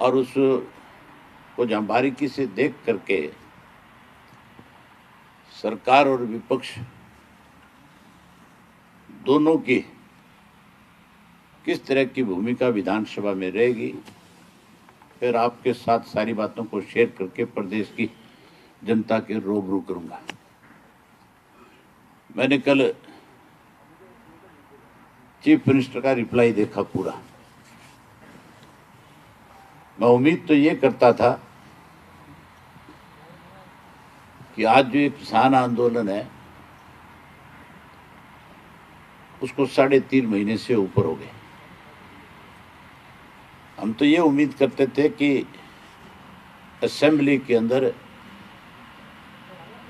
और उसको जहाँ बारीकी से देख करके सरकार और विपक्ष दोनों की किस तरह की भूमिका विधानसभा में रहेगी, फिर आपके साथ सारी बातों को शेयर करके प्रदेश की जनता के रूबरू करूंगा। मैंने कल चीफ मिनिस्टर का रिप्लाई देखा पूरा। मैं उम्मीद तो ये करता था कि आज जो ये किसान आंदोलन है उसको 3.5 महीने से ऊपर हो गए। हम तो ये उम्मीद करते थे कि असेंबली के अंदर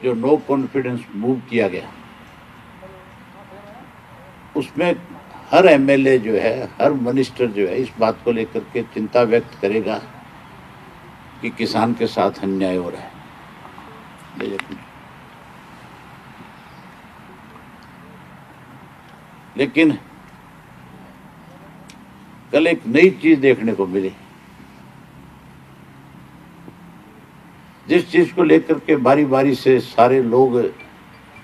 जो नो कॉन्फिडेंस मूव किया गया उसमें हर एमएलए जो है, हर मिनिस्टर जो है, इस बात को लेकर के चिंता व्यक्त करेगा कि किसान के साथ अन्याय हो रहा है। लेकिन कल एक नई चीज देखने को मिली, जिस चीज को लेकर के बारी बारी से सारे लोग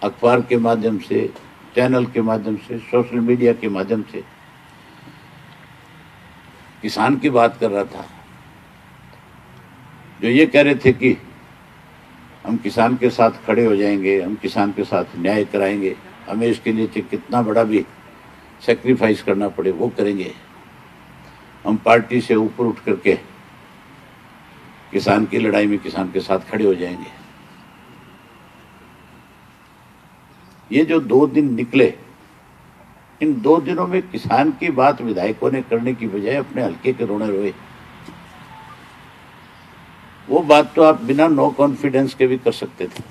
अखबार के माध्यम से, चैनल के माध्यम से, सोशल मीडिया के माध्यम से किसान की बात कर रहा था, जो ये कह रहे थे कि हम किसान के साथ खड़े हो जाएंगे, हम किसान के साथ न्याय कराएंगे, हमें इसके लिए कितना बड़ा भी सेक्रीफाइस करना पड़े वो करेंगे, हम पार्टी से ऊपर उठ करके किसान की लड़ाई में किसान के साथ खड़े हो जाएंगे। ये जो 2 दिन निकले, इन 2 दिनों में किसान की बात विधायकों ने करने की बजाय अपने हल्के के रोने रोए। वो बात तो आप बिना नो कॉन्फिडेंस के भी कर सकते थे।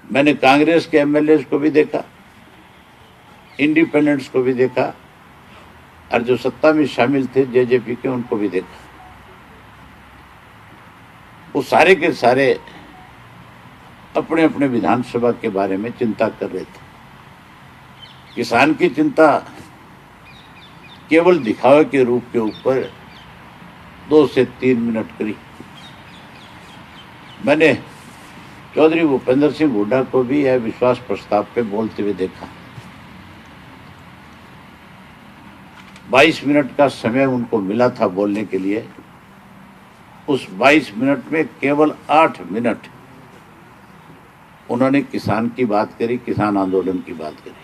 मैंने कांग्रेस के एमएलए को भी देखा, इंडिपेंडेंट्स को भी देखा, और जो सत्ता में शामिल थे जेजेपी के उनको भी देखा। वो सारे के सारे अपने अपने विधानसभा के बारे में चिंता कर रहे थे। किसान की चिंता केवल दिखावे के रूप के ऊपर 2 से 3 मिनट करी। मैंने चौधरी भूपेंद्र सिंह हुड्डा को भी यह विश्वास प्रस्ताव पे बोलते हुए देखा। 22 मिनट का समय उनको मिला था बोलने के लिए। उस 22 मिनट में केवल 8 मिनट उन्होंने किसान की बात करी, किसान आंदोलन की बात करी,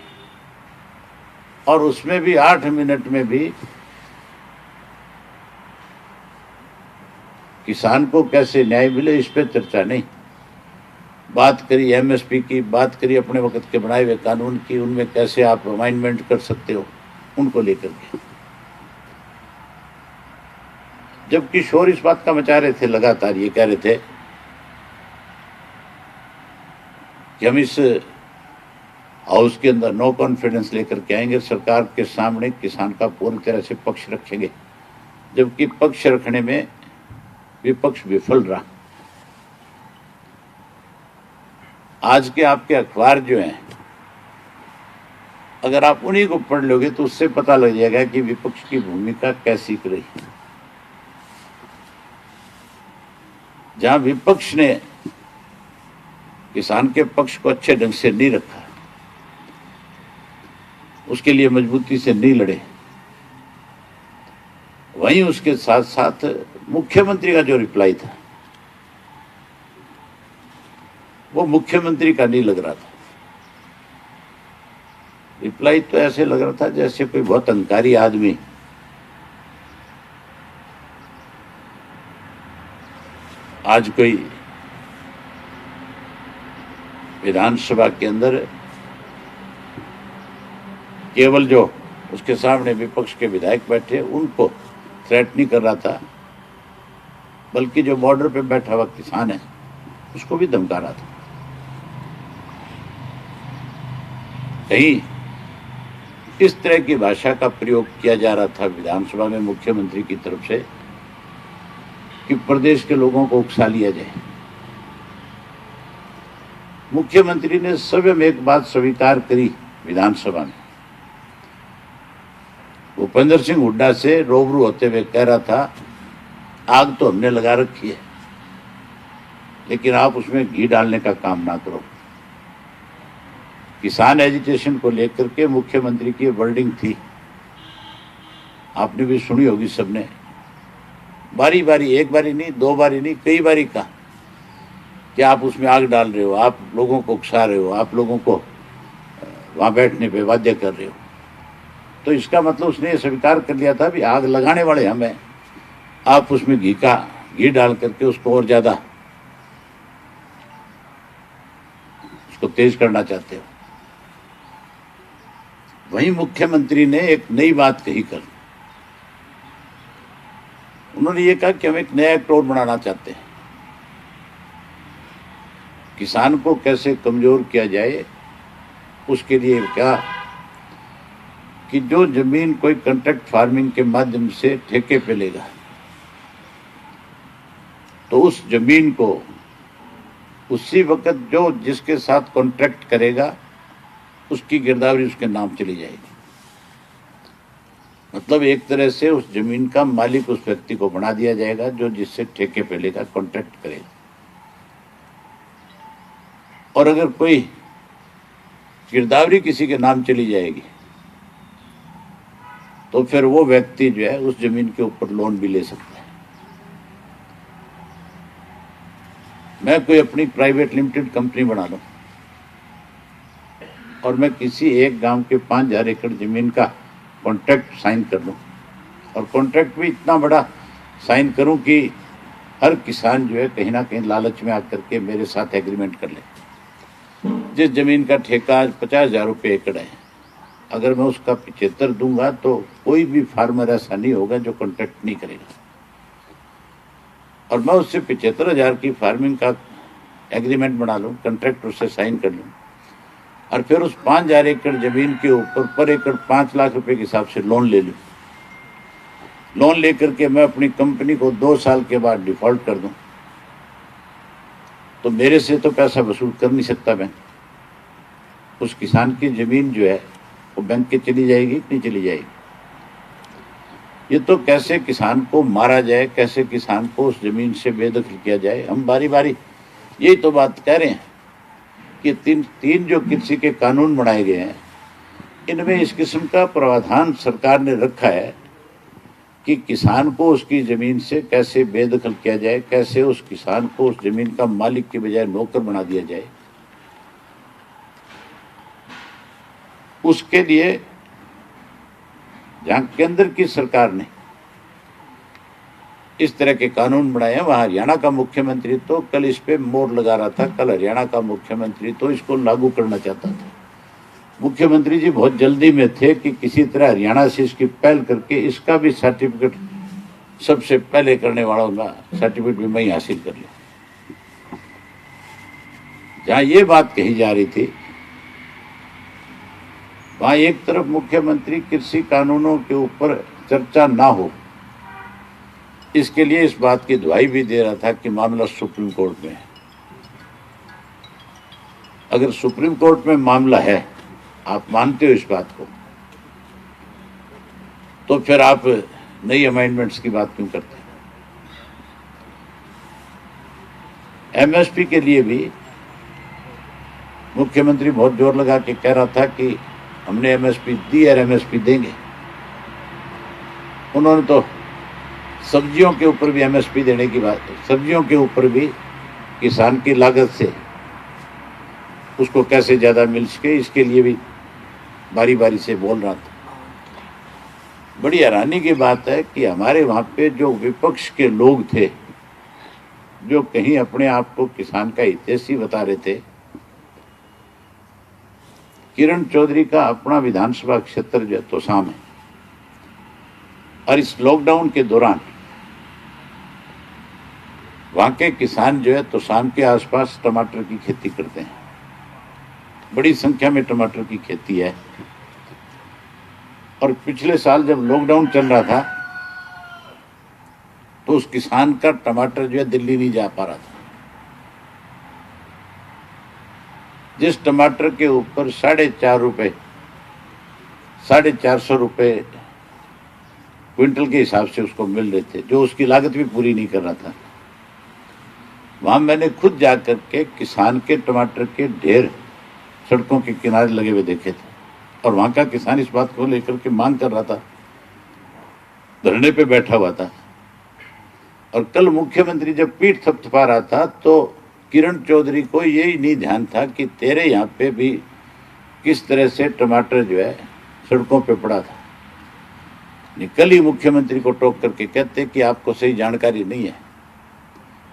और उसमें भी 8 मिनट में भी किसान को कैसे न्याय मिले इस पे चर्चा नहीं। बात करी एमएसपी की, बात करी अपने वक्त के बनाए हुए कानून की, उनमें कैसे आप अमेंडमेंट कर सकते हो उनको लेकर के। जब किशोर इस बात का मचा रहे थे, लगातार ये कह रहे थे कि हम इस हाउस के अंदर नो कॉन्फिडेंस लेकर के आएंगे, सरकार के सामने किसान का पूरी तरह से पक्ष रखेंगे, जबकि पक्ष रखने में विपक्ष विफल रहा। आज के आपके अखबार जो हैं, अगर आप उन्हीं को पढ़ लोगे तो उससे पता लग जाएगा कि विपक्ष की भूमिका कैसी रही। जहां विपक्ष ने किसान के पक्ष को अच्छे ढंग से नहीं रखा, उसके लिए मजबूती से नहीं लड़े, वहीं उसके साथ साथ मुख्यमंत्री का जो रिप्लाई था वो मुख्यमंत्री का नहीं लग रहा था। रिप्लाई तो ऐसे लग रहा था जैसे कोई बहुत अहंकारी आदमी आज कोई विधानसभा के अंदर केवल जो उसके सामने विपक्ष के विधायक बैठे उनको थ्रेट नहीं कर रहा था, बल्कि जो बॉर्डर पे बैठा हुआ किसान है उसको भी धमका रहा था। कहीं इस तरह की भाषा का प्रयोग किया जा रहा था विधानसभा में मुख्यमंत्री की तरफ से कि प्रदेश के लोगों को उकसा लिया जाए। मुख्यमंत्री ने स्वयं एक बात स्वीकार करी विधानसभा में, वो भूपेंद्र सिंह हुड्डा से रूबरू होते हुए कह रहा था, आग तो हमने लगा रखी है, लेकिन आप उसमें घी डालने का काम ना करो। किसान एजिटेशन को लेकर के मुख्यमंत्री की वर्डिंग थी, आपने भी सुनी होगी सबने। बारी बारी, एक बारी नहीं, दो बारी नहीं, कई बारी कहा कि आप उसमें आग डाल रहे हो, आप लोगों को उकसा रहे हो, आप लोगों को वहां बैठने पे बाध्य कर रहे हो। तो इसका मतलब उसने ये स्वीकार कर लिया था भी आग लगाने वाले हम हैं, आप उसमें घी डाल करके उसको और ज्यादा उसको तेज करना चाहते हो। वहीं मुख्यमंत्री ने एक नई बात कही कल। उन्होंने ये कहा कि हम एक नया एक्ट और बनाना चाहते हैं, किसान को कैसे कमजोर किया जाए उसके लिए क्या कि जो जमीन कोई कॉन्ट्रैक्ट फार्मिंग के माध्यम से ठेके पे लेगा तो उस जमीन को उसी वक्त जो जिसके साथ कॉन्ट्रैक्ट करेगा उसकी गिरदावरी उसके नाम चली जाएगी। मतलब एक तरह से उस जमीन का मालिक उस व्यक्ति को बना दिया जाएगा जो जिससे ठेके पे लेगा, कॉन्ट्रैक्ट करेगा। और अगर कोई गिरदावरी किसी के नाम चली जाएगी तो फिर वो व्यक्ति जो है उस जमीन के ऊपर लोन भी ले सकता है। मैं कोई अपनी प्राइवेट लिमिटेड कंपनी बना लूं और मैं किसी एक गांव के 5000 एकड़ जमीन का कॉन्ट्रैक्ट साइन कर लूं, और कॉन्ट्रैक्ट भी इतना बड़ा साइन करूं कि हर किसान जो है कहीं ना कहीं लालच में आकर के मेरे साथ एग्रीमेंट कर ले। जिस जमीन का ठेका आज 50,000 रुपये एकड़ है, अगर मैं उसका 75 दूंगा तो कोई भी फार्मर ऐसा नहीं होगा जो कॉन्ट्रैक्ट नहीं करेगा। और मैं उससे 75,000 की फार्मिंग का एग्रीमेंट बना लूं, कॉन्ट्रैक्ट उससे साइन कर लूं, और फिर उस 5,000 एकड़ जमीन के ऊपर पर एकड़ 5 लाख रुपए के हिसाब से लोन ले लूं। लोन लेकर के मैं अपनी कंपनी को 2 साल के बाद डिफॉल्ट कर दूं तो मेरे से तो पैसा वसूल कर नहीं सकता बैंक। उस किसान की जमीन जो है वो बैंक के चली जाएगी कि नहीं चली जाएगी। ये तो कैसे किसान को मारा जाए, कैसे किसान को उस जमीन से बेदखल किया जाए, हम बारी बारी यही तो बात कह रहे हैं कि तीन जो कृषि के कानून बनाए गए हैं इनमें इस किस्म का प्रावधान सरकार ने रखा है कि किसान को उसकी जमीन से कैसे बेदखल किया जाए, कैसे उस किसान को उस जमीन का मालिक के बजाय नौकर बना दिया जाए। उसके लिए जहां केंद्र की सरकार ने इस तरह के कानून बनाए हैं, वहां हरियाणा का मुख्यमंत्री तो कल इस पे मोहर लगा रहा था। कल हरियाणा का मुख्यमंत्री तो इसको लागू करना चाहता था। मुख्यमंत्री जी बहुत जल्दी में थे कि किसी तरह हरियाणा से इसकी पहल करके इसका भी सर्टिफिकेट सबसे पहले करने वाला होगा, सर्टिफिकेट भी मैं ही हासिल कर लूं। जहां ये बात कही जा रही थी वहां एक तरफ मुख्यमंत्री कृषि कानूनों के ऊपर चर्चा ना हो इसके लिए इस बात की दुहाई भी दे रहा था कि मामला सुप्रीम कोर्ट में है। अगर सुप्रीम कोर्ट में मामला है, आप मानते हो इस बात को, तो फिर आप नई अमेंडमेंट्स की बात क्यों करते हैं। एमएसपी के लिए भी मुख्यमंत्री बहुत जोर लगा के कह रहा था कि हमने एमएसपी दी और एमएसपी देंगे। उन्होंने तो सब्जियों के ऊपर भी एमएसपी देने की बात, सब्जियों के ऊपर भी किसान की लागत से उसको कैसे ज्यादा मिल सके इसके लिए भी बारी बारी से बोल रहा था। बड़ी हैरानी की बात है कि हमारे वहां पे जो विपक्ष के लोग थे जो कहीं अपने आप को किसान का हितैषी बता रहे थे, किरण चौधरी का अपना विधानसभा क्षेत्र जो तोसाम है, और इस लॉकडाउन के दौरान वहां के किसान जो है तोसाम के आसपास टमाटर की खेती करते हैं। बड़ी संख्या में टमाटर की खेती है। और पिछले साल जब लॉकडाउन चल रहा था तो उस किसान का टमाटर जो है दिल्ली नहीं जा पा रहा था। जिस टमाटर के ऊपर 4.5 रुपए 450 रुपए क्विंटल के हिसाब से उसको मिल रहे थे, जो उसकी लागत भी पूरी नहीं कर रहा था। वहां मैंने खुद जाकर के किसान के टमाटर के ढेर सड़कों के किनारे लगे हुए देखे थे, और वहां का किसान इस बात को लेकर के मांग कर रहा था, धरने पे बैठा हुआ था। और कल मुख्यमंत्री जब पीठ थपथपा रहा था तो किरण चौधरी को यही नहीं ध्यान था कि तेरे यहाँ पे भी किस तरह से टमाटर जो है सड़कों पे पड़ा था। कल ही मुख्यमंत्री को टोक करके कहते कि आपको सही जानकारी नहीं है।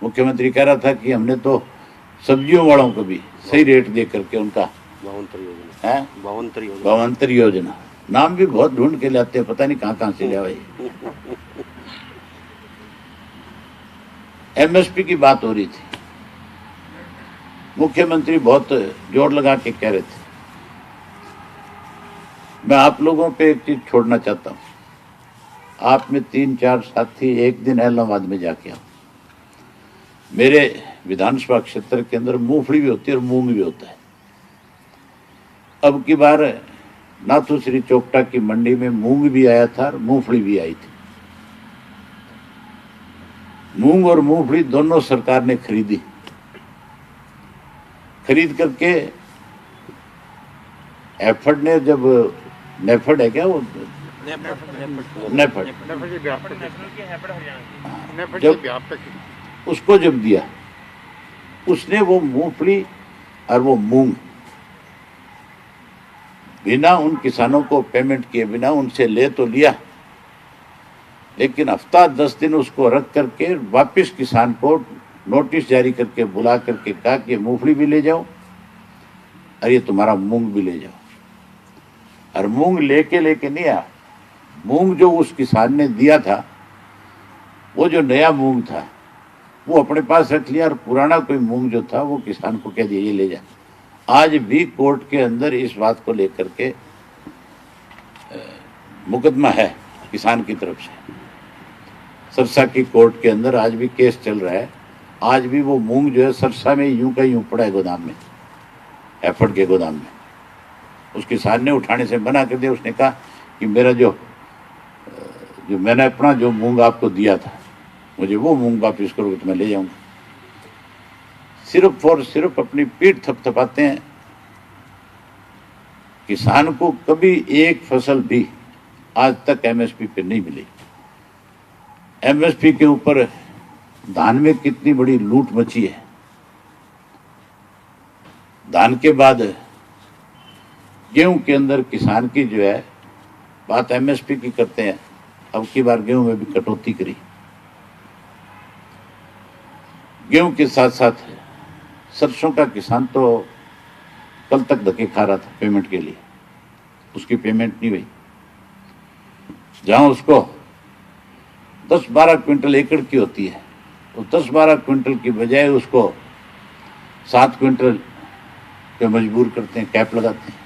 मुख्यमंत्री कह रहा था कि हमने तो सब्जियों वालों को भी सही रेट दे करके उनका भावांतर योजना नाम भी बहुत ढूंढ के लाते हैं, पता नहीं कहाँ से लिया भाई। एमएसपी की बात हो रही थी, मुख्यमंत्री बहुत जोर लगा के कह रहे थे। मैं आप लोगों पे एक चीज छोड़ना चाहता हूं, आप में 3-4 साथी एक दिन इलाहाबाद में जाके आओ। मेरे विधानसभा क्षेत्र के अंदर मूंगफली भी होती है और मूंग भी होता है। अब की बार नाथूश्री चोपटा की मंडी में मूंग भी आया था और मूंगफली भी आई थी। मूंग और मूंगफली दोनों सरकार ने खरीदी, खरीद करके एफर्ड ने जब नेफर्ड है क्या वो नेफर्ड जब उसको जब दिया, उसने वो मूंगफली और वो मूंग बिना उन किसानों को पेमेंट किए, बिना उनसे ले तो लिया, लेकिन हफ्ता 10 दिन उसको रख करके वापस किसान को नोटिस जारी करके बुला करके कहा कि मूंगफली भी ले जाओ और ये तुम्हारा मूंग भी ले जाओ। और मूंग लेके नहीं आया। मूंग जो उस किसान ने दिया था, वो जो नया मूंग था वो अपने पास रख लिया, और पुराना कोई मूंग जो था वो किसान को कह दिया ये ले जा। आज भी कोर्ट के अंदर इस बात को लेकर के मुकदमा है किसान की तरफ से। सरसा की कोर्ट के अंदर आज भी केस चल रहा है। आज भी वो मूंग जो है सरसा में यूं का यूं पड़ा है गोदाम में, एफर्ड के गोदाम में। उस किसान ने उठाने से मना कर दिया। उसने कहा कि मेरा जो मैंने अपना जो मूंग आपको दिया था, मुझे वो मूंग वापिस करोगे तो मैं ले जाऊंगा। सिर्फ और सिर्फ अपनी पीठ थपथपाते हैं। किसान को कभी एक फसल भी आज तक एमएसपी पे नहीं मिली। एमएसपी के ऊपर धान में कितनी बड़ी लूट मची है। धान के बाद गेहूं के अंदर किसान की जो है बात एमएसपी की करते हैं। अब की बार गेहूं में भी कटौती करी। गेहूं के साथ साथ सरसों का किसान तो कल तक धक्के खा रहा था पेमेंट के लिए, उसकी पेमेंट नहीं हुई। जहां उसको 10-12 क्विंटल एकड़ की होती है, तो 10-12 क्विंटल की बजाय उसको 7 क्विंटल पे मजबूर करते हैं, कैप लगाते हैं।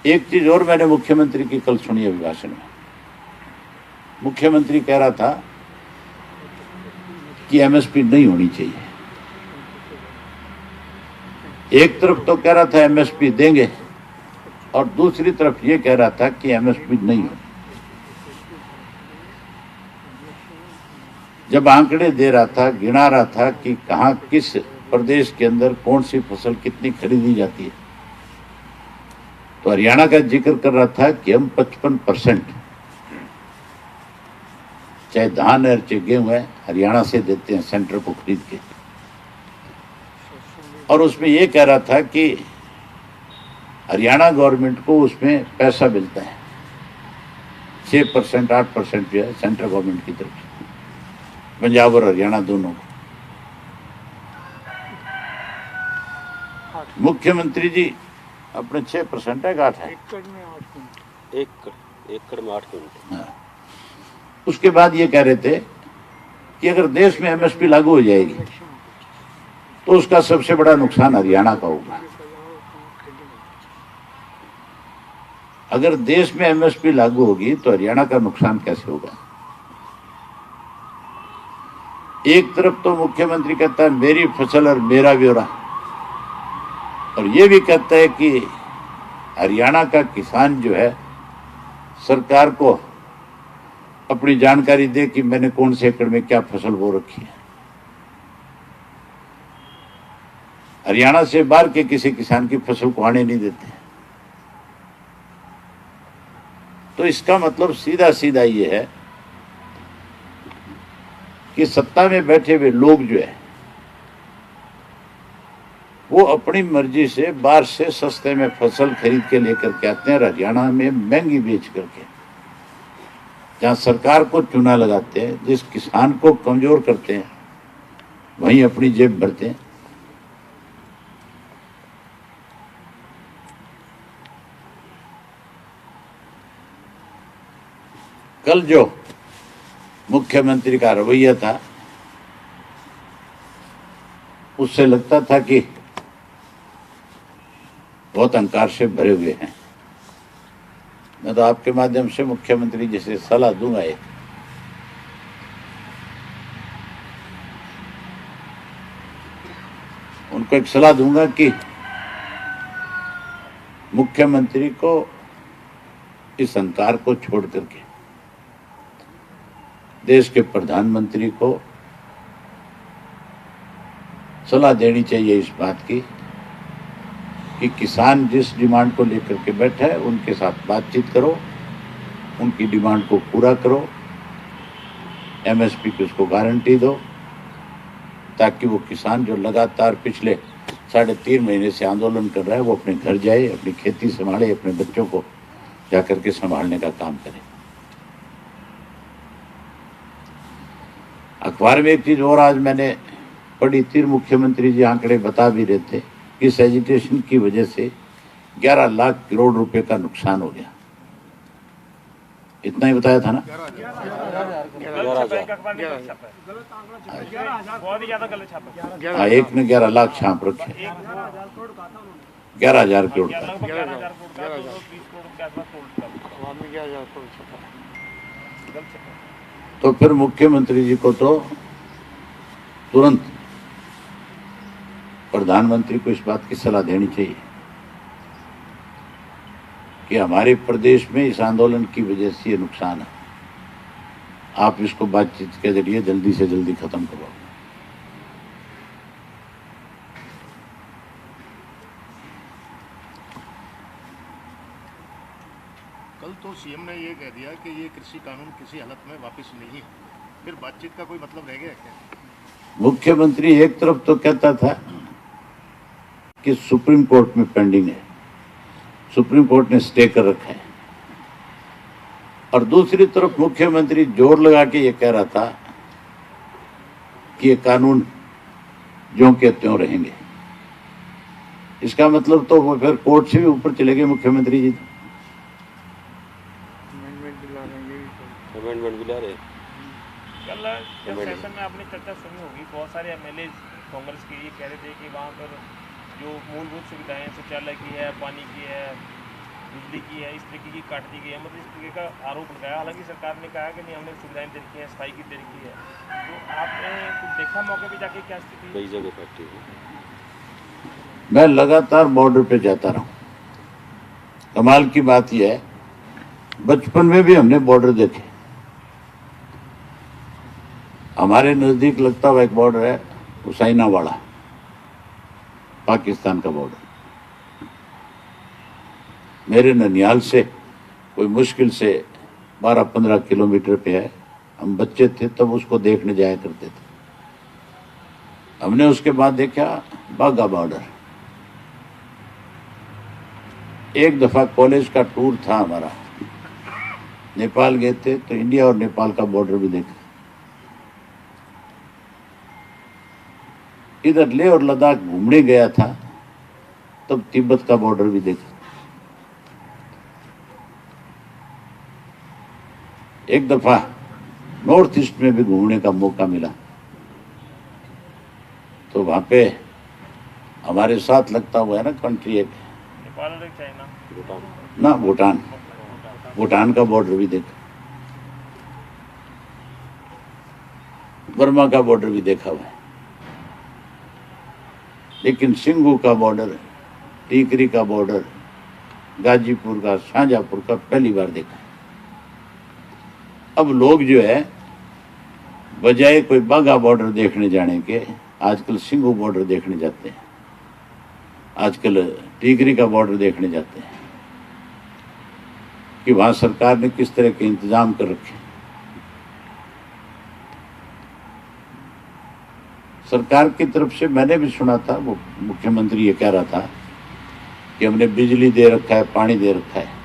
एक चीज और मैंने मुख्यमंत्री की कल सुनी अभिभाषण में। मुख्यमंत्री कह रहा था कि एमएसपी नहीं होनी चाहिए। एक तरफ तो कह रहा था एमएसपी देंगे, और दूसरी तरफ ये कह रहा था कि एमएसपी नहीं हो। जब आंकड़े दे रहा था, गिना रहा था कि कहां किस प्रदेश के अंदर कौन सी फसल कितनी खरीदी जाती है, तो हरियाणा का जिक्र कर रहा था कि हम 55% चाहे धान है चाहे गेहूं है हरियाणा से देते हैं सेंटर को खरीद के। और उसमें यह कह रहा था कि हरियाणा गवर्नमेंट को उसमें पैसा मिलता है 6%, 8% जो है सेंट्रल गवर्नमेंट की तरफ से, पंजाब और हरियाणा दोनों को। मुख्यमंत्री जी अपने 6% है, 8 है, एकड़ में 8 क्विंटल। हाँ। उसके बाद ये कह रहे थे कि अगर देश में एमएसपी लागू हो जाएगी तो उसका सबसे बड़ा नुकसान हरियाणा का होगा। अगर देश में एमएसपी लागू होगी तो हरियाणा का नुकसान कैसे होगा। एक तरफ तो मुख्यमंत्री कहता है मेरी फसल और मेरा ब्यौरा, और ये भी कहता है कि हरियाणा का किसान जो है सरकार को अपनी जानकारी दे कि मैंने कौन से एकड़ में क्या फसल बो रखी है। हरियाणा से बाहर के किसी किसान की फसल को आने नहीं देते। तो इसका मतलब सीधा सीधा ये है कि सत्ता में बैठे हुए लोग जो है वो अपनी मर्जी से बाहर से सस्ते में फसल खरीद के लेकर के आते हैं, हरियाणा में महंगी बेच करके, जहां सरकार को चूना लगाते हैं, जिस किसान को कमजोर करते हैं, वहीं अपनी जेब भरते हैं। कल जो मुख्यमंत्री का रवैया था उससे लगता था कि बहुत अहंकार से भरे हुए हैं। मैं तो आपके माध्यम से मुख्यमंत्री जी से सलाह दूंगा, एक उनको एक सलाह दूंगा कि मुख्यमंत्री को इस अहंकार को छोड़ करके देश के प्रधानमंत्री को सलाह देनी चाहिए इस बात की कि किसान जिस डिमांड को लेकर के बैठा है उनके साथ बातचीत करो, उनकी डिमांड को पूरा करो, एमएसपी की उसको गारंटी दो, ताकि वो किसान जो लगातार पिछले 3.5 महीने से आंदोलन कर रहा है वो अपने घर जाए, अपनी खेती संभाले, अपने बच्चों को जाकर के संभालने का काम करे। अखबार में एक चीज और आज मैंने पढ़ी थी, मुख्यमंत्री जी आंकड़े बता भी रहे थे, इस एजिटेशन की वजह से 11 लाख करोड़ रुपए का नुकसान हो गया। इतना ही बताया था ना? 11,000। हाँ, एक ने 11 लाख छाप रखे, 11,000 करोड़ का। तो फिर मुख्यमंत्री जी को तो तुरंत प्रधानमंत्री को इस बात की सलाह देनी चाहिए कि हमारे प्रदेश में इस आंदोलन की वजह से ये नुकसान है, आप इसको बातचीत के जरिए जल्दी से जल्दी खत्म करवाओ। कल तो सीएम ने ये कह दिया कि ये कृषि कानून किसी हालत में वापस नहीं है, फिर बातचीत का कोई मतलब रह गया क्या? मुख्यमंत्री एक तरफ तो कहता था कि सुप्रीम कोर्ट में पेंडिंग है, सुप्रीम कोर्ट ने स्टे कर रखा है, और दूसरी तरफ मुख्यमंत्री जोर लगा के ये कह रहा था कि ये कानून ज्यों के त्यों रहेंगे। इसका मतलब तो वो फिर कोर्ट से भी ऊपर चले गए मुख्यमंत्री जी। अमेंडमेंट भी ला रहे। कल जब सेशन में आपने चर्चा सुनी होगी, बहुत सारे एमएलए कांग्रेस के ये कह रहे थे कि वहाँ पर जो मूलभूत सुविधाएं शौचालय की है, पानी की है, बिजली की है, इस तरीके की काट दी गई है, मतलब इस तरीके का आरोप लगाया। हालांकि सरकार ने कहा कि नहीं, हमने सुविधाएं दे रखी है, सफाई की दे रखी है। तो आपने कुछ देखा मौके पे जाके, क्या स्थिति? कई जगह फैक्ट्री है। मैं लगातार बॉर्डर पे जाता रहा हूँ। कमाल की बात यह है, बचपन में भी हमने बॉर्डर देखे। हमारे नजदीक लगता हुआ एक बॉर्डर है हुसैनावाड़ा, पाकिस्तान का बॉर्डर। मेरे ननियाल से कोई मुश्किल से 12-15 किलोमीटर पे है। हम बच्चे थे तब उसको देखने जाया करते थे। हमने उसके बाद देखा बाघा बॉर्डर। एक दफा कॉलेज का टूर था हमारा, नेपाल गए थे तो इंडिया और नेपाल का बॉर्डर भी देखा। इधर लेह और लद्दाख घूमने गया था तब तिब्बत का बॉर्डर भी देखा। एक दफा नॉर्थ ईस्ट में भी घूमने का मौका मिला तो वहां पे हमारे साथ लगता हुआ है ना कंट्री, एक नेपाल और चाइना, ना भूटान का बॉर्डर भी देखा, बर्मा का बॉर्डर भी देखा हुआ है। लेकिन सिंघू का बॉर्डर, टीकरी का बॉर्डर, गाजीपुर का, शाहजहांपुर का पहली बार देखा। अब लोग जो है बजाय कोई बाघा बॉर्डर देखने जाने के आजकल सिंघू बॉर्डर देखने जाते हैं, आजकल टिकरी का बॉर्डर देखने जाते हैं कि वहां सरकार ने किस तरह के इंतजाम कर रखे। सरकार की तरफ से मैंने भी सुना था, वो मुख्यमंत्री ये कह रहा था कि हमने बिजली दे रखा है, पानी दे रखा है,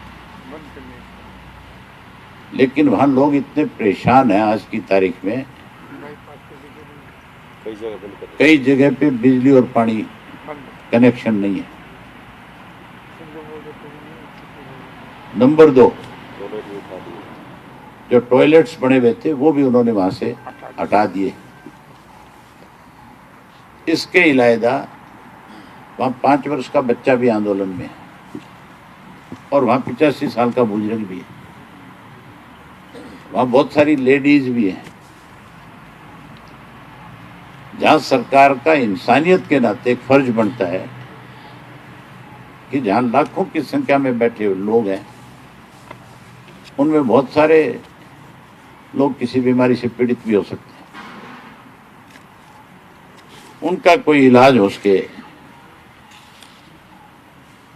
लेकिन वहां लोग इतने परेशान हैं आज की तारीख में, कई जगह पे बिजली और पानी कनेक्शन नहीं है। नंबर 2, जो टॉयलेट्स बने हुए थे वो भी उन्होंने वहां से हटा दिए। इसके इलावा वहां 5 वर्ष का बच्चा भी आंदोलन में है और वहां 85 साल का बुजुर्ग भी है, वहां बहुत सारी लेडीज भी हैं। जहां सरकार का इंसानियत के नाते एक फर्ज बनता है कि जहां लाखों की संख्या में बैठे हुए लोग हैं, उनमें बहुत सारे लोग किसी बीमारी से पीड़ित भी हो सकते हैं, उनका कोई इलाज हो सके,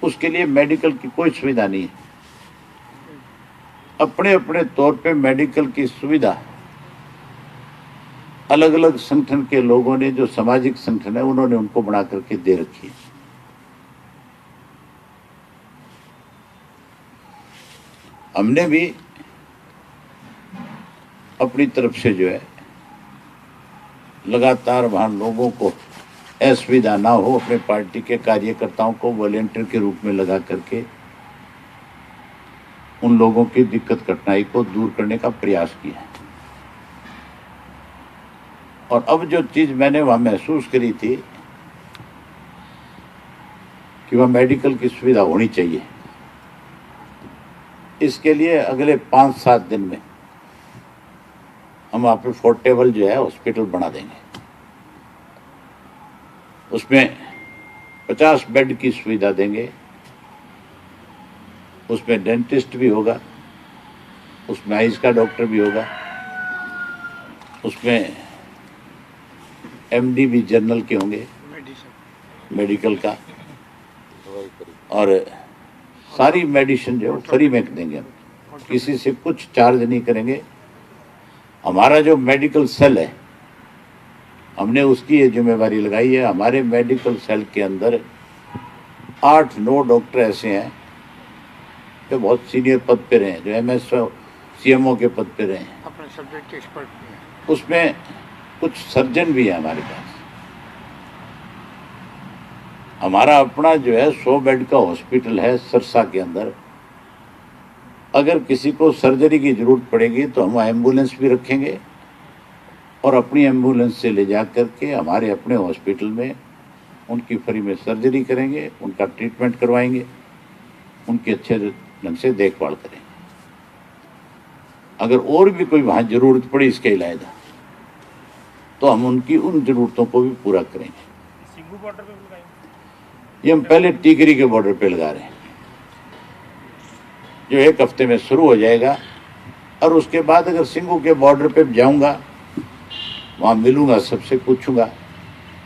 उसके लिए मेडिकल की कोई सुविधा नहीं है। अपने अपने तौर पे मेडिकल की सुविधा अलग अलग संगठन के लोगों ने, जो सामाजिक संगठन है, उन्होंने उनको बना करके दे रखी है। हमने भी अपनी तरफ से जो है लगातार वहां लोगों को असुविधा ना हो, अपने पार्टी के कार्यकर्ताओं को वॉलेंटियर के रूप में लगा करके उन लोगों की दिक्कत कठिनाई को दूर करने का प्रयास किया है। और अब जो चीज मैंने वहां महसूस करी थी कि वह मेडिकल की सुविधा होनी चाहिए, इसके लिए अगले 5-7 दिन में हम वहां पे पोर्टेबल जो है हॉस्पिटल बना देंगे। उसमें 50 बेड की सुविधा देंगे, उसमें डेंटिस्ट भी होगा, उसमें आइज का डॉक्टर भी होगा, उसमें एमडी भी जनरल के होंगे, मेडिकल का, और सारी मेडिसिन जो फ्री में देंगे हम, किसी से कुछ चार्ज नहीं करेंगे। हमारा जो मेडिकल सेल है, हमने उसकी ये जिम्मेवारी लगाई है। हमारे मेडिकल सेल के अंदर 8-9 डॉक्टर ऐसे हैं जो बहुत सीनियर पद पे रहे हैं, जो MSO CMO के पद पे रहे हैं, अपने सब्जेक्ट के एक्सपर्ट भी हैं। उसमें कुछ सर्जन भी है हमारे पास। हमारा अपना जो है 100 बेड का हॉस्पिटल है सिरसा के अंदर। अगर किसी को सर्जरी की जरूरत पड़ेगी तो हम एम्बुलेंस भी रखेंगे और अपनी एम्बुलेंस से ले जा करके हमारे अपने हॉस्पिटल में उनकी फ्री में सर्जरी करेंगे, उनका ट्रीटमेंट करवाएंगे, उनकी अच्छे ढंग से देखभाल करेंगे। अगर और भी कोई वहाँ जरूरत पड़ी इसके अलावा तो हम उनकी उन जरूरतों को भी पूरा करेंगे। सिंघू बॉर्डर पे लगाएंगे? ये हम पहले टिकरी के बॉर्डर पे लगा रहे हैं, जो 1 हफ्ते में शुरू हो जाएगा। और उसके बाद अगर सिंघू के बॉर्डर पे जाऊंगा, वहाँ मिलूंगा, सबसे पूछूंगा,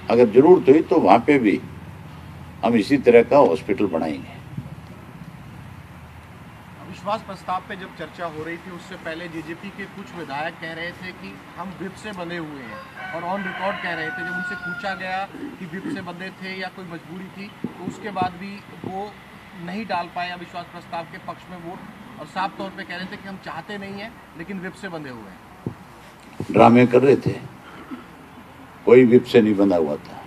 अगर जरूरत हुई तो वहाँ पे भी हम इसी तरह का हॉस्पिटल बनाएंगे। विश्वास प्रस्ताव पे जब चर्चा हो रही थी, उससे पहले जेजेपी के कुछ विधायक कह रहे थे कि हम विप से बंधे हुए हैं, और ऑन रिकॉर्ड कह रहे थे, जब उनसे पूछा गया कि विप से बंधे थे या कोई मजबूरी थी, तो उसके बाद भी वो नहीं डाल पाए अविश्वास प्रस्ताव के पक्ष में वोट, और साफ तौर पे कह रहे थे कि हम चाहते नहीं हैं लेकिन विप से बंधे हुए हैं। ड्रामे कर रहे थे, कोई विप से नहीं बंधा हुआ था।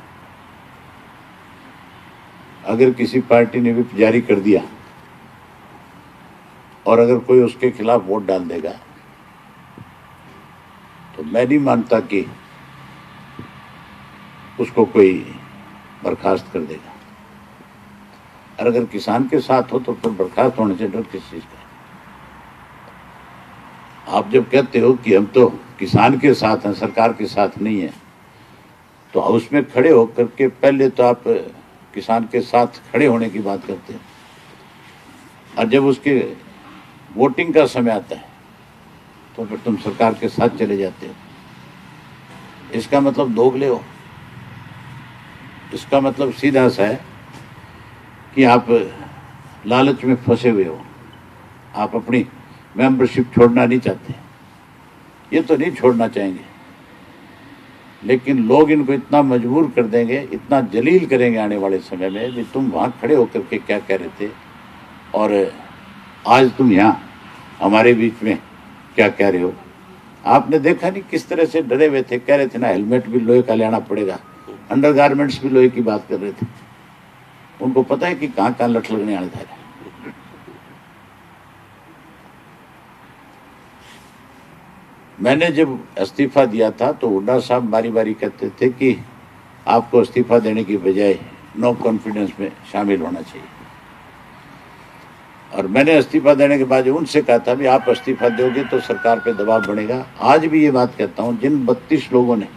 अगर किसी पार्टी ने विप जारी कर दिया और अगर कोई उसके खिलाफ वोट डाल देगा तो मैं नहीं मानता कि उसको कोई बर्खास्त कर देगा। और अगर किसान के साथ हो तो फिर बर्खास्त होने से डर किस चीज का? आप जब कहते हो कि हम तो किसान के साथ हैं, सरकार के साथ नहीं है, तो उसमें खड़े होकर के पहले तो आप किसान के साथ खड़े होने की बात करते हैं, और जब उसके वोटिंग का समय आता है तो फिर तुम सरकार के साथ चले जाते हो। इसका मतलब दोगले हो। इसका मतलब सीधा सा है कि आप लालच में फंसे हुए हो। आप अपनी मेंबरशिप छोड़ना नहीं चाहते। ये तो नहीं छोड़ना चाहेंगे, लेकिन लोग इनको इतना मजबूर कर देंगे, इतना जलील करेंगे आने वाले समय में भी तुम वहाँ खड़े होकर के क्या कह रहे थे और आज तुम यहाँ हमारे बीच में क्या कह रहे हो। आपने देखा नहीं किस तरह से डरे हुए थे, कह रहे थे ना हेलमेट भी लोहे का लेना पड़ेगा, अंडरगारमेंट्स भी लोहे की बात कर रहे थे। उनको पता है कि कहाँ कहाँ लठ लगने आने था। मैंने जब इस्तीफा दिया था तो हुड्डा साहब बारी बारी कहते थे कि आपको इस्तीफा देने की बजाय नो कॉन्फिडेंस में शामिल होना चाहिए, और मैंने इस्तीफा देने के बाद उनसे कहा था भी आप इस्तीफा दोगे तो सरकार पे दबाव बढ़ेगा। आज भी ये बात कहता हूं, जिन 32 लोगों ने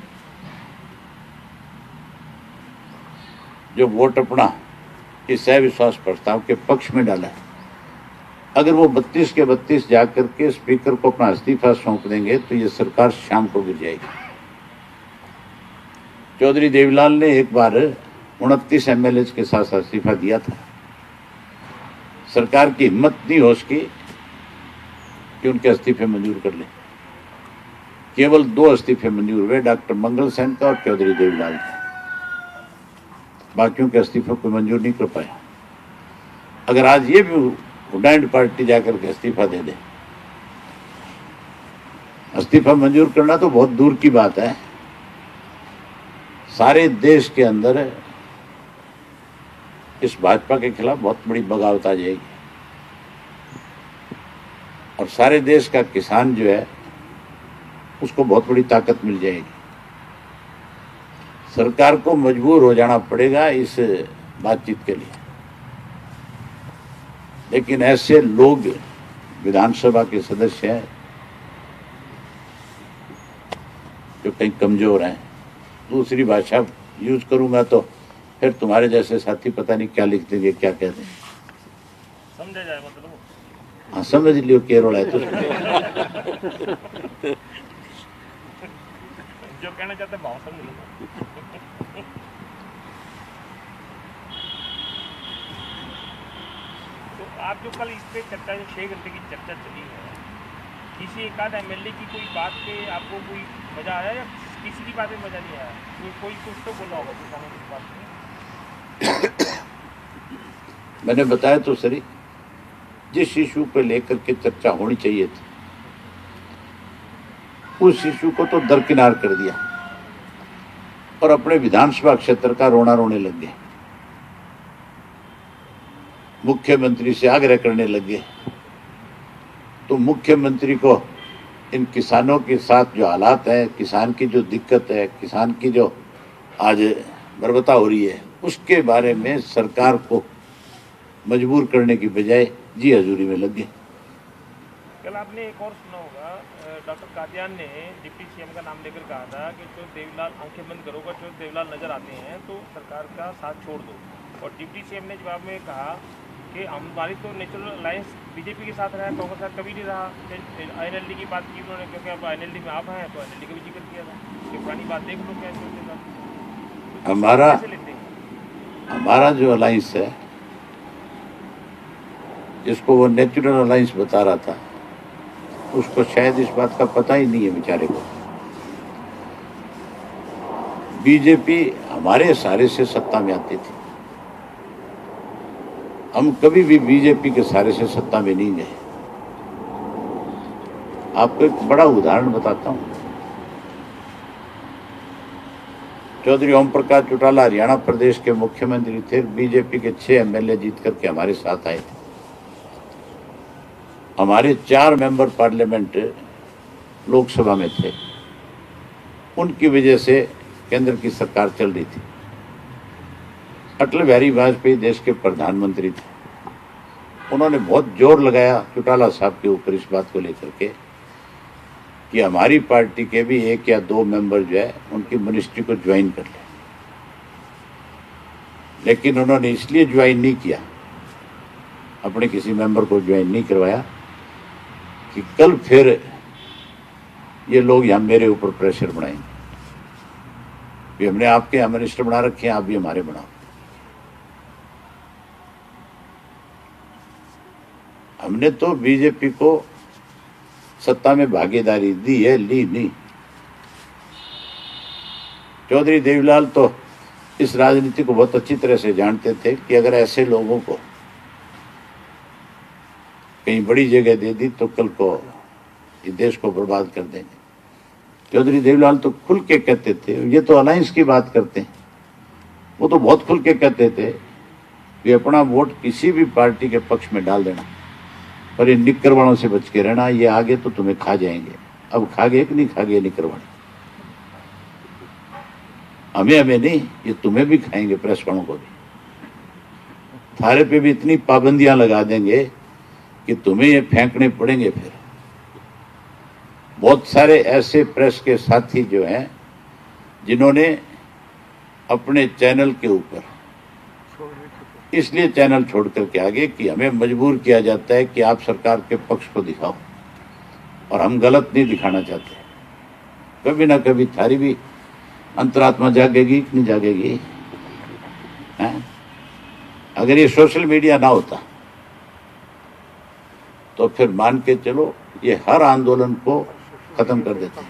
जो वोट अपना इस अविश्वास प्रस्ताव के पक्ष में डाला है, अगर वो 32 के 32 जाकर के स्पीकर को अपना इस्तीफा सौंप देंगे तो ये सरकार शाम को गिर जाएगी। चौधरी देवीलाल ने एक बार 29 एमएलए के साथ इस्तीफा दिया था। सरकार की हिम्मत नहीं हो सकी कि उनके इस्तीफे मंजूर कर ले। केवल 2 इस्तीफे मंजूर हुए, डॉक्टर मंगल सेन का और चौधरी देवीलाल का। बाकियों के इस्तीफे को मंजूर नहीं कर पाया। अगर आज ये भी हुड्डा पार्टी जाकर के इस्तीफा दे दे, इस्तीफा मंजूर करना तो बहुत दूर की बात है। सारे देश के अंदर इस भाजपा के खिलाफ बहुत बड़ी बगावत आ जाएगी और सारे देश का किसान जो है उसको बहुत बड़ी ताकत मिल जाएगी। सरकार को मजबूर हो जाना पड़ेगा इस बातचीत के लिए, लेकिन ऐसे लोग विधानसभा के सदस्य हैं जो कहीं कमजोर हैं। दूसरी भाषा यूज करूंगा तो फिर तुम्हारे जैसे साथी पता नहीं क्या लिख देंगे, क्या कह देंगे। समझा जाए मतलब। हाँ समझ लियो केरल है तो जो कहना चाहते हैं भाव समझ लो। तो आप जो कल इस पे चर्चा, जो 6 घंटे की चर्चा चली है, किसी एक आध एमएलए की कोई बात पे आपको कोई मजा आया या किसी की बात में मजा नहीं आया? कोई कुछ तो बोला होगा किसानों की बात में। मैंने बताया तो सही, जिस इशू पे लेकर के चर्चा होनी चाहिए थी उस इशू को तो दरकिनार कर दिया और अपने विधानसभा क्षेत्र का रोना रोने लग गए। मुख्यमंत्री से आग्रह करने लग गए। तो मुख्यमंत्री को इन किसानों के साथ जो हालात है, किसान की जो दिक्कत है, किसान की जो आज बर्बरता हो रही है, उसके बारे में सरकार को मजबूर करने की बजाय जी हजूरी में लग गए। कल आपने एक और सुना होगा, डॉक्टर कादियान ने डिप्टी सीएम का नाम लेकर कहा था कि जो देवीलाल आंखें बंद करोगा, जो देवीलाल नजर आते हैं तो सरकार का साथ छोड़ दो। और डिप्टी सीएम ने जवाब में कहा कि हमारी तो नेचुरल अलायंस बीजेपी के साथ रहा है, कांग्रेस के साथ कभी नहीं रहा। आईएनएलडी की बात की उन्होंने, क्योंकि अब आईएनएलडी में आप हैं तो आईएनएलडी का भी जिक्र किया था। ये पुरानी बात देख लो क्या हमारा जो अलायंस है, जिसको वो नेचुरल अलायंस बता रहा था, उसको शायद इस बात का पता ही नहीं है बेचारे को। बीजेपी हमारे सहारे से सत्ता में आती थी, हम कभी भी बीजेपी के सहारे से सत्ता में नहीं गए। आपको एक बड़ा उदाहरण बताता हूं। चौधरी ओम प्रकाश चौटाला हरियाणा प्रदेश के मुख्यमंत्री थे, बीजेपी के 6 एमएलए जीत करके हमारे साथ आए थे। हमारे 4 मेंबर पार्लियामेंट लोकसभा में थे, उनकी वजह से केंद्र की सरकार चल रही थी। अटल बिहारी वाजपेयी देश के प्रधानमंत्री थे, उन्होंने बहुत जोर लगाया चौटाला साहब के ऊपर इस बात को लेकर के कि हमारी पार्टी के भी 1 या 2 मेंबर जो है उनकी मिनिस्ट्री को ज्वाइन कर ले। लेकिन उन्होंने इसलिए ज्वाइन नहीं किया, अपने किसी मेंबर को ज्वाइन नहीं करवाया कि कल फिर ये लोग यहाँ मेरे ऊपर प्रेशर बनाएंगे कि हमने आपके यहाँ मिनिस्टर बना रखे हैं, आप भी हमारे बनाओ। हमने तो बीजेपी को सत्ता में भागीदारी दी है, ली नहीं। चौधरी देवीलाल तो इस राजनीति को बहुत अच्छी तरह से जानते थे कि अगर ऐसे लोगों को कहीं बड़ी जगह दे दी तो कल को इस देश को बर्बाद कर देंगे। चौधरी देवीलाल तो खुल के कहते थे, ये तो अलायंस की बात करते हैं, वो तो बहुत खुल के कहते थे कि अपना वोट किसी भी पार्टी के पक्ष में डाल देना, पर ये निक्कर वालों से बच के रहना, ये आगे तो तुम्हें खा जाएंगे। अब खा गए कि नहीं खा गए निक्कर वाले? हमें नहीं, ये तुम्हें भी खाएंगे, प्रेस वालों को भी। थारे पे भी इतनी पाबंदियां लगा देंगे कि तुम्हें ये फेंकने पड़ेंगे। फिर बहुत सारे ऐसे प्रेस के साथी जो हैं जिन्होंने अपने चैनल के ऊपर इसलिए चैनल छोड़ करके आगे कि हमें मजबूर किया जाता है कि आप सरकार के पक्ष को दिखाओ, और हम गलत नहीं दिखाना चाहते। कभी ना कभी थारी भी अंतरात्मा जागेगी कि नहीं जागेगी? हैं? अगर ये सोशल मीडिया ना होता तो फिर मान के चलो ये हर आंदोलन को खत्म कर देते।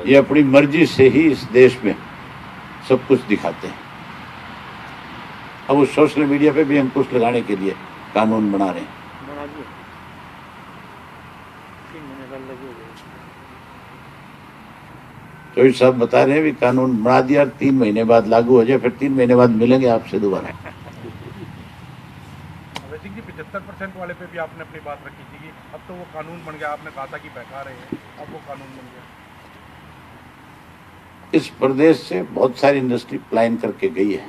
ये अपनी मर्जी से ही इस देश में सब कुछ दिखाते हैं। अब उस सोशल मीडिया पे भी अंकुश लगाने के लिए कानून बना रहे हैं। बना दिए 3 महीने बाद लगे हो गए। तो साहब बता रहे हैं भी कानून बना दिया, 3 महीने बाद लागू हो जाए, फिर 3 महीने बाद मिलेंगे आपसे दोबारा। सिंह जी 75% वाले पे भी आपने अपनी बात रखी थी कि अब तो वो कानून बन गया, आपने कहा था कि बैठा रहे हैं, अब वो कानून बन गया। इस प्रदेश से बहुत सारी इंडस्ट्री पलायन करके गई है,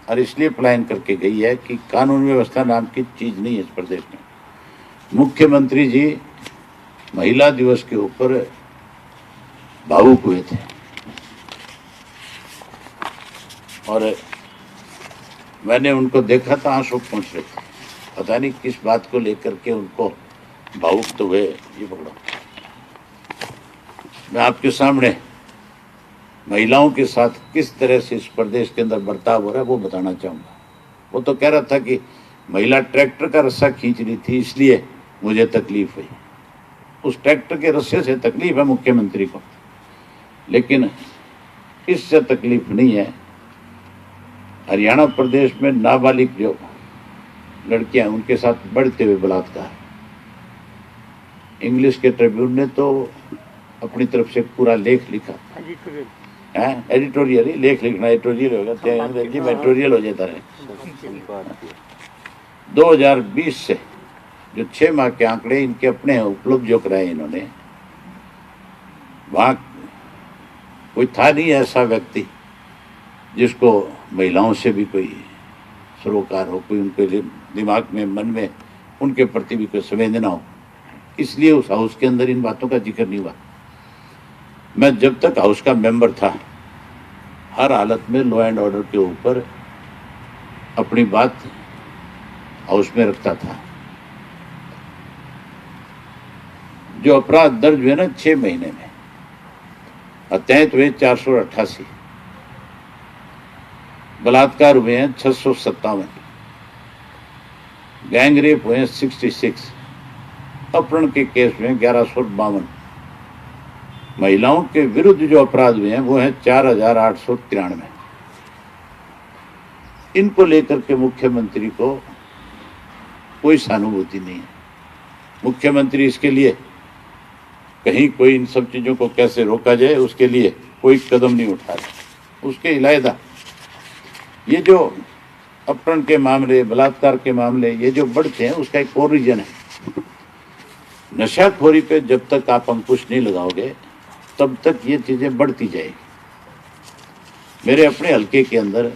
और इसलिए पलायन करके गई है कि कानून व्यवस्था नाम की चीज नहीं है इस प्रदेश में। मुख्यमंत्री जी महिला दिवस के ऊपर भावुक हुए थे, और मैंने उनको देखा था, आंसू पहुंच रहे थे। पता नहीं किस बात को लेकर के उनको भावुक तो हुए। ये पकड़ो, मैं आपके सामने महिलाओं के साथ किस तरह से इस प्रदेश के अंदर बर्ताव हो रहा है वो बताना चाहूँगा। वो तो कह रहा था कि महिला ट्रैक्टर का रस्सा खींच रही थी इसलिए मुझे तकलीफ हुई। उस ट्रैक्टर के रस्से से तकलीफ है मुख्यमंत्री को, लेकिन इससे तकलीफ नहीं है। हरियाणा प्रदेश में नाबालिग जो लड़कियां, उनके साथ बढ़ते हुए बलात्कार, इंग्लिश के ट्रिब्यून ने तो अपनी तरफ से पूरा लेख लिखा है। एडिटोरियल ही लेख लिखना, एडिटोरियल होगा, अंग्रेजी में एडिटोरियल हो जाता है। 2020 से जो 6 माह के आंकड़े इनके अपने हैं, उपलब्ध जो कराए इन्होंने, वहां कोई था नहीं ऐसा व्यक्ति जिसको महिलाओं से भी कोई सरोकार हो, कोई उनके दिमाग में, मन में उनके प्रति भी कोई संवेदना हो। इसलिए उस हाउस के अंदर इन बातों का जिक्र नहीं हुआ। मैं जब तक हाउस का मेंबर था, हर हालत में लॉ एंड ऑर्डर के ऊपर अपनी बात हाउस में रखता था। जो अपराध दर्ज हुए ना 6 महीने में, अत्यंत हुए 488, बलात्कार हुए हैं 657, गैंग रेप हुए हैं 66, अपहरण के केस में 1152, महिलाओं के विरुद्ध जो अपराध हुए हैं वो हैं 4893। इनको लेकर के मुख्यमंत्री को कोई सहानुभूति नहीं है। मुख्यमंत्री इसके लिए कहीं कोई इन सब चीजों को कैसे रोका जाए उसके लिए कोई कदम नहीं उठा रहा। उसके इलावा ये जो अपहरण के मामले, बलात्कार के मामले ये जो बढ़ते हैं, उसका एक और रीजन है। नशाखोरी पे जब तक आप अंकुश नहीं लगाओगे तब तक ये चीजें बढ़ती जाएगी। मेरे अपने हलके के अंदर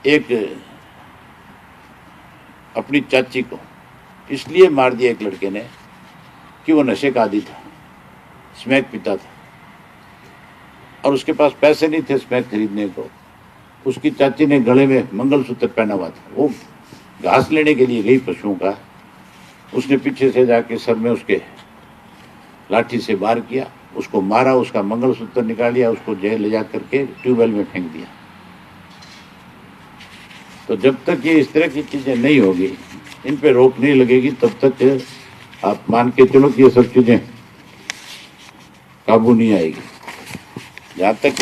एक अपनी चाची को इसलिए मार दिया एक लड़के ने कि वो नशे का आदी था, स्मैक पीता था, और उसके पास पैसे नहीं थे स्मैक खरीदने को। उसकी चाची ने गले में मंगलसूत्र पहना हुआ था, वो घास लेने के लिए गई पशुओं का, उसने पीछे से जाके सर में उसके लाठी से वार किया, उसको मारा, उसका मंगलसूत्र निकाल लिया, उसको जेल ले जा करके ट्यूबवेल में फेंक दिया। तो जब तक ये इस तरह की चीजें नहीं होगी, इन पे रोक नहीं लगेगी, तब तक आप मान के चलो कि ये सब चीजें काबू नहीं आएगी। जहां तक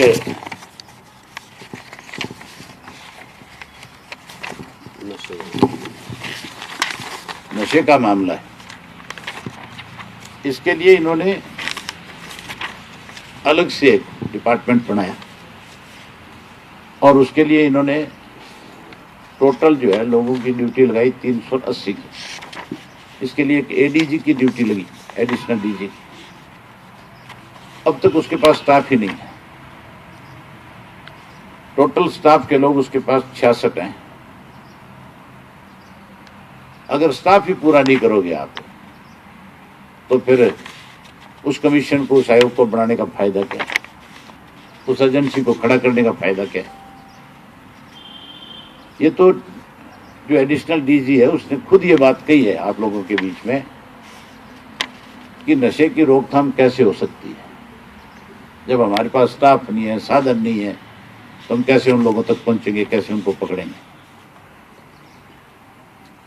नशे का मामला है, इसके लिए इन्होंने अलग से एक डिपार्टमेंट बनाया और उसके लिए इन्होंने टोटल जो है लोगों की ड्यूटी लगाई 380 की। इसके लिए एक एडीजी की ड्यूटी लगी, एडिशनल डीजी। अब तक उसके पास स्टाफ ही नहीं है। टोटल स्टाफ के लोग उसके पास 66 हैं। अगर स्टाफ ही पूरा नहीं करोगे आप, तो फिर उस कमीशन को, उस आयोग को बनाने का फायदा क्या है? उस एजेंसी को खड़ा करने का फायदा क्या है? ये तो जो एडिशनल डीजी है उसने खुद ये बात कही है आप लोगों के बीच में कि नशे की रोकथाम कैसे हो सकती है जब हमारे पास स्टाफ नहीं है, साधन नहीं है, तो हम कैसे उन लोगों तक पहुंचेंगे, कैसे उनको पकड़ेंगे?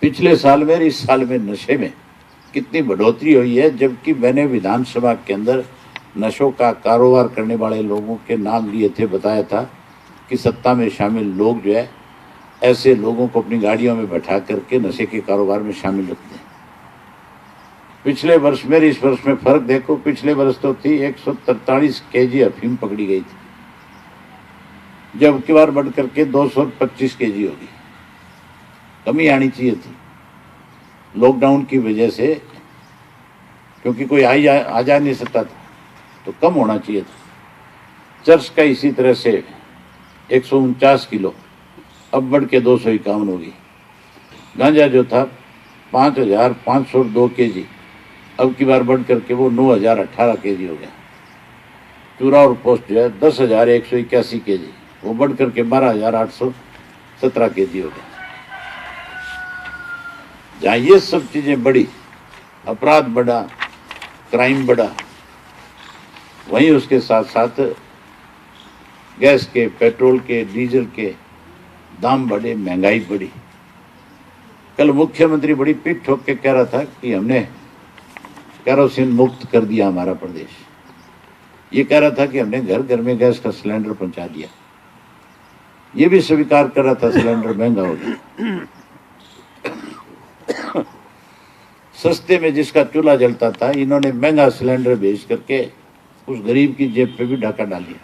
पिछले साल में, इस साल में नशे में कितनी बढ़ोतरी हुई है, जबकि मैंने विधानसभा के अंदर नशों का कारोबार करने वाले लोगों के नाम लिए थे, बताया था कि सत्ता में शामिल लोग जो है ऐसे लोगों को अपनी गाड़ियों में बैठा करके नशे के कारोबार में शामिल रखते हैं। पिछले वर्ष में इस वर्ष में फर्क देखो, पिछले वर्ष तो थी 143 केजी अफीम पकड़ी गई थी, जब की बार बढ़ करके 225 केजी होगी। कमी आनी चाहिए थी लॉकडाउन की वजह से, क्योंकि कोई आ जा नहीं सकता था, तो कम होना चाहिए था। चर्च का इसी तरह से 149 किलो, अब बढ़ के 251 होगी। गांजा जो था 5502 केजी, अब की बार बढ़ करके वो 9018 केजी हो गया। चूरा और पोस्ट जो है 10,181 केजी, वो बढ़ करके 12,817 केजी हो गया। जहाँ ये सब चीजें बढ़ी, अपराध बढ़ा, क्राइम बढ़ा, वहीं उसके साथ साथ गैस के, पेट्रोल के, डीजल के दाम बढ़े, महंगाई बढ़ी। कल मुख्यमंत्री बड़ी पीठ ठोक के कह रहा था कि हमने केरोसिन मुक्त कर दिया हमारा प्रदेश। ये कह रहा था कि हमने घर घर में गैस का सिलेंडर पहुंचा दिया। ये भी स्वीकार कर रहा था सिलेंडर महंगा हो गया। सस्ते में जिसका चूल्हा जलता था, इन्होंने महंगा सिलेंडर भेज करके उस गरीब की जेब पे भी डाका डाल दिया।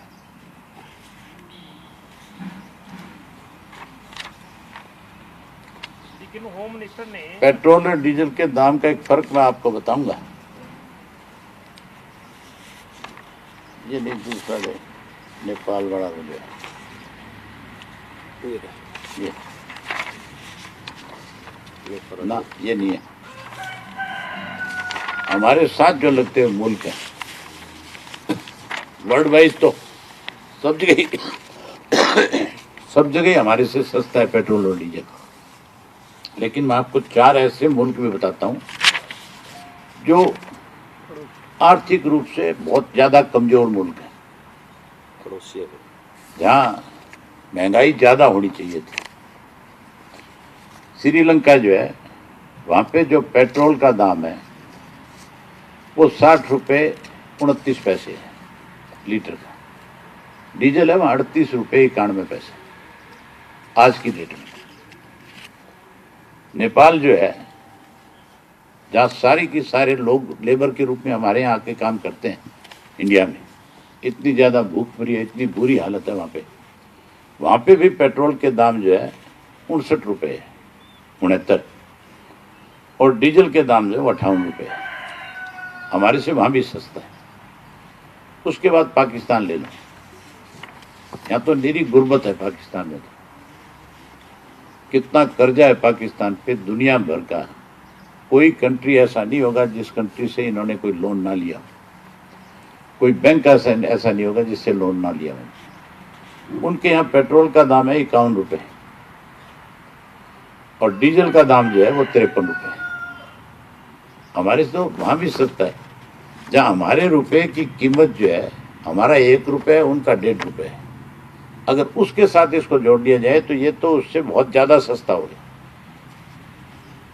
लेकिन होम मिनिस्टर ने पेट्रोल और डीजल के दाम का एक फर्क मैं आपको बताऊंगा। ये नहीं, दूसरा है, नेपाल वाला हो गया ये ना, ये नहीं है। हमारे साथ जो लगते हुए मुल्क है, वर्ल्ड वाइज तो सब जगह हमारे से सस्ता है पेट्रोल और डीजल। लेकिन मैं आपको 4 ऐसे मुल्क भी बताता हूं जो आर्थिक रूप से बहुत ज्यादा कमजोर मुल्क है, जहां महंगाई ज्यादा होनी चाहिए थी। श्रीलंका जो है, वहां पे जो पेट्रोल का दाम है वो 60 रुपये 29 पैसे है लीटर का। डीजल है वहां 38 रुपये 91 पैसे आज की डेट में। नेपाल जो है, जहाँ सारी की सारे लोग लेबर के रूप में हमारे यहाँ आके काम करते हैं, इंडिया में इतनी ज़्यादा भूखमरी है, इतनी बुरी हालत है वहाँ पे भी पेट्रोल के दाम जो है 59 रुपये है, 69, और डीजल के दाम जो है 58 रुपये है। हमारे से वहाँ भी सस्ता है। उसके बाद पाकिस्तान ले लो, यहाँ तो निरी गुर्बत है पाकिस्तान में। तो कितना कर्जा है पाकिस्तान पे, दुनिया भर का कोई कंट्री ऐसा नहीं होगा जिस कंट्री से इन्होंने कोई लोन ना लिया, कोई बैंक ऐसा नहीं होगा जिससे लोन ना लिया हो। उनके यहाँ पेट्रोल का दाम है 51 रुपये और डीजल का दाम जो है वो 53 रुपये। हमारे से तो वहाँ भी सस्ता है। जहाँ हमारे रुपए की कीमत जो है, हमारा 1 रुपये है, उनका 1.5 रुपये है। अगर उसके साथ इसको जोड़ दिया जाए तो ये तो उससे बहुत ज़्यादा सस्ता हो गया।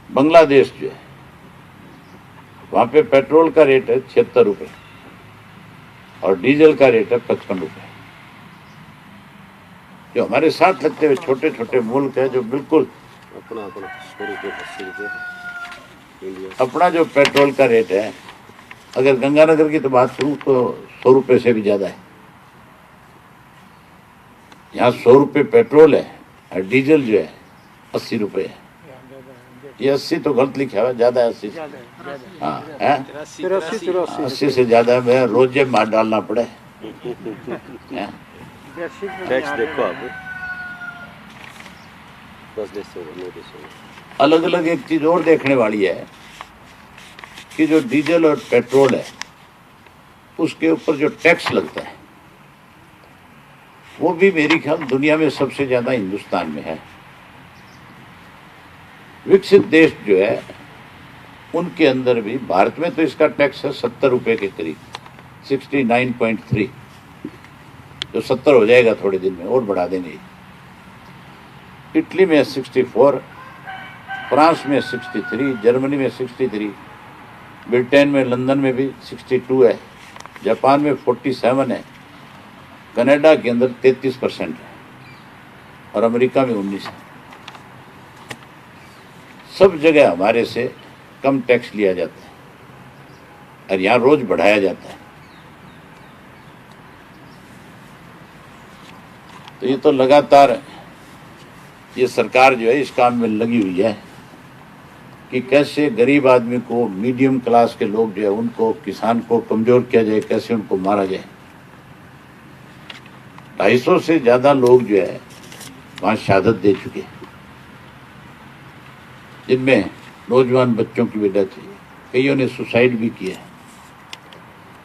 बांग्लादेश जो है, वहाँ पे पेट्रोल का रेट है 76 रुपये और डीजल का रेट है 55 रुपये। जो हमारे साथ लगते हुए छोटे छोटे मुल्क है, जो बिल्कुल अपना जो पेट्रोल का रेट है, अगर गंगानगर की तो बात करूं तो 100 रुपये से भी ज़्यादा है। यहाँ 100 रुपये पेट्रोल है और डीजल जो है 80 रुपये है। ये 80 तो गलत लिखा हुआ है, ज़्यादा है 80 से। हाँ है 80 से ज़्यादा है। मैं रोज जेब मार डालना पड़े। टैक्स देखो आप 10 होगा। अलग अलग एक चीज़ और देखने वाली है कि जो डीजल और पेट्रोल है उसके ऊपर जो टैक्स लगता है वो भी मेरी ख्याल दुनिया में सबसे ज़्यादा हिंदुस्तान में है। विकसित देश जो है उनके अंदर भी, भारत में तो इसका टैक्स है 70 रुपये के करीब, 69.3, जो 70 हो जाएगा थोड़े दिन में, और बढ़ा देंगे। इटली में 64, फ्रांस में 63, जर्मनी में 63, ब्रिटेन में, लंदन में भी 62 है, जापान में 47 है, कनाडा के अंदर 33% है और अमेरिका में 19 है। सब जगह हमारे से कम टैक्स लिया जाता है और यहाँ रोज बढ़ाया जाता है। तो ये तो लगातार ये सरकार जो है इस काम में लगी हुई है कि कैसे गरीब आदमी को, मीडियम क्लास के लोग जो है उनको, किसान को कमजोर किया जाए, कैसे उनको मारा जाए। 250 से ज़्यादा लोग जो है वहाँ शहादत दे चुके हैं, जिनमें नौजवान बच्चों की भी डेथ हुई, कईयों ने सुसाइड भी किया है।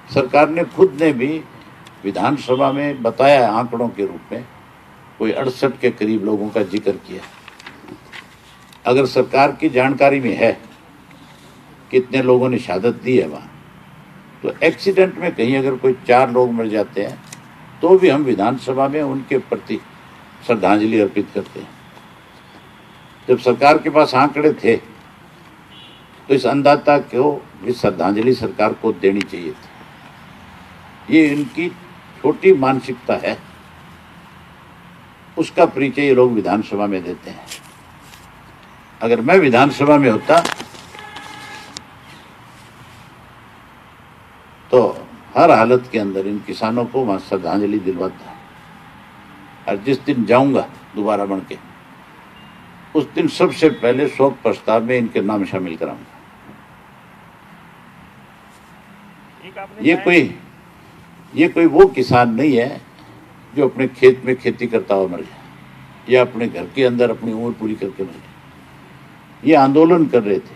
सरकार ने खुद ने भी विधानसभा में बताया आंकड़ों के रूप में, कोई 68 के करीब लोगों का जिक्र किया। अगर सरकार की जानकारी में है कितने लोगों ने शहादत दी है वहाँ, तो एक्सीडेंट में कहीं अगर कोई 4 लोग मर जाते हैं तो भी हम विधानसभा में उनके प्रति श्रद्धांजलि अर्पित करते हैं। जब सरकार के पास आंकड़े थे तो इस अन्नदाता को भी श्रद्धांजलि सरकार को देनी चाहिए थी। ये इनकी छोटी मानसिकता है, उसका परिचय ये लोग विधानसभा में देते हैं। अगर मैं विधानसभा में होता तो हर हालत के अंदर इन किसानों को वहां श्रद्धांजलि दिलवाता, और जिस दिन जाऊंगा दोबारा बन के, उस दिन सबसे पहले शोक प्रस्ताव में इनके नाम शामिल कराऊंगा। ये कोई वो किसान नहीं है जो अपने खेत में खेती करता हुआ मर गया या अपने घर के अंदर अपनी उम्र पूरी करके मर गया। ये आंदोलन कर रहे थे,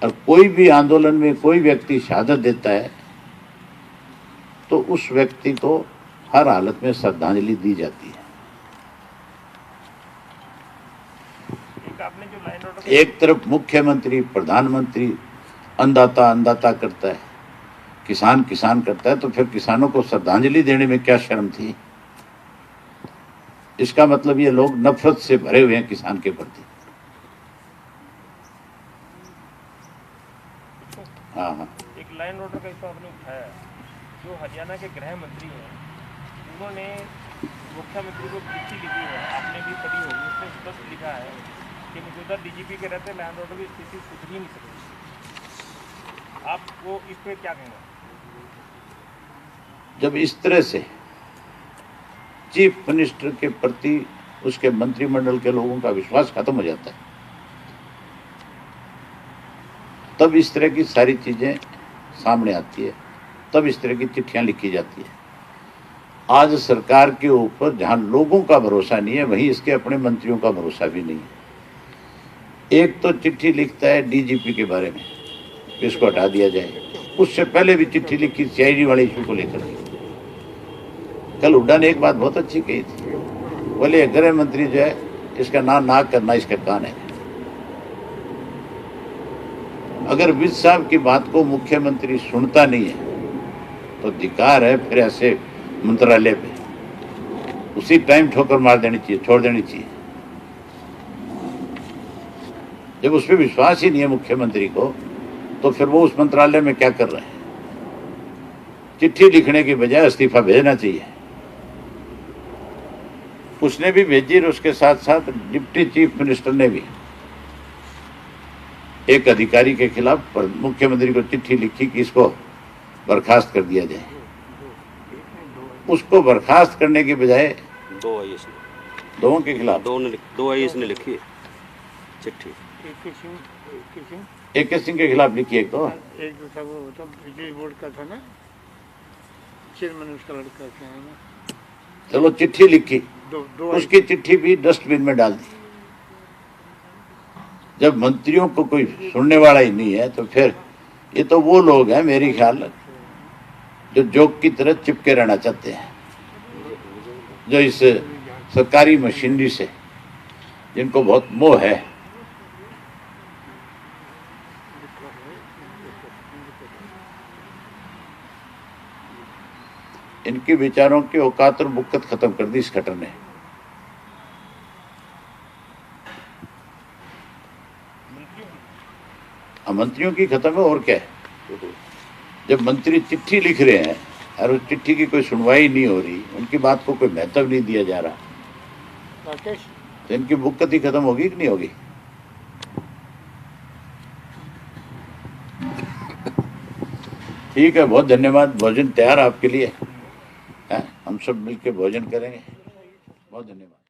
और कोई भी आंदोलन में कोई व्यक्ति शहादत देता है तो उस व्यक्ति को हर हालत में श्रद्धांजलि दी जाती है। एक तरफ मुख्यमंत्री, प्रधानमंत्री अन्नदाता करता है, किसान करता है, तो फिर किसानों को श्रद्धांजलि देने में क्या शर्म थी? इसका मतलब ये लोग नफरत से भरे हुए हैं किसान के प्रति। हाँ, एक लाइन ऑर्डर का इशू आपने उठाया, जो हरियाणा के गृह मंत्री हैं, उन्होंने मुख्यमंत्री को चिट्ठी लिखी है, आपने भी पढ़ी होगी, उसमें स्पष्ट लिखा है कि मौजूदा डीजीपी के रहते लैंड ऑर्डर की स्थिति सुधर ही नहीं सकती। आपको इस पर क्या कहना? जब इस तरह से चीफ मिनिस्टर के प्रति उसके मंत्रिमंडल के लोगों का विश्वास खत्म हो जाता है, तब इस तरह की सारी चीजें सामने आती है, तब इस तरह की चिट्ठियां लिखी जाती है। आज सरकार के ऊपर जहां लोगों का भरोसा नहीं है, वहीं इसके अपने मंत्रियों का भरोसा भी नहीं है। एक तो चिट्ठी लिखता है डीजीपी के बारे में, इसको हटा दिया जाए। उससे पहले भी चिट्ठी लिखी सीआईडी वाले इशू को लेकर। कल हुड्डा ने एक बात बहुत अच्छी कही थी, बोले गृह मंत्री जो है इसका नाम ना करना, इसका कान है। अगर विज साहब की बात को मुख्यमंत्री सुनता नहीं है तो धिक्कार है फिर ऐसे मंत्रालय पे उसी टाइम ठोकर मार देनी चाहिए, छोड़ देनी चाहिए। जब उस पर विश्वास ही नहीं है मुख्यमंत्री को तो फिर वो उस मंत्रालय में क्या कर रहे हैं? चिट्ठी लिखने की बजाय इस्तीफा भेजना चाहिए। उसने भी भेजी और उसके साथ साथ डिप्टी चीफ मिनिस्टर ने भी एक अधिकारी के खिलाफ मुख्यमंत्री को चिट्ठी लिखी कि इसको बर्खास्त कर दिया जाए। उसको बर्खास्त करने की बजाय दो आईएएस ने दोनों के खिलाफ दो आईएएस ने लिखी है चिट्ठी। AK सिंह के खिलाफ लिखी एक तो एक जो था वो तो बिजली बोर्ड का था ना, चेयरमैन उसका लड़का क्या है ना, चलो चिट्ठी लिखी, दो उसकी चिट्ठी भी डस्टबिन में डाल दी। जब मंत्रियों को कोई सुनने वाला ही नहीं है तो फिर ये तो वो लोग हैं मेरी ख्याल जो जोक की तरह चिपके रहना चाहते हैं, जो इस सरकारी मशीनरी से जिनको बहुत मोह है। इनके विचारों की औकात और बुक्कत खत्म कर दी इस खटर ने। मंत्रियों की खत्म है और क्या है। जब मंत्री चिट्ठी लिख रहे हैं और उस चिट्ठी की कोई सुनवाई नहीं हो रही, उनकी बात को कोई महत्व नहीं दिया जा रहा, राकेश तो इनकी बुक्कत ही खत्म होगी कि नहीं होगी? ठीक है, बहुत धन्यवाद। भोजन तैयार आपके लिए है, हम सब मिलकर भोजन करेंगे। बहुत धन्यवाद।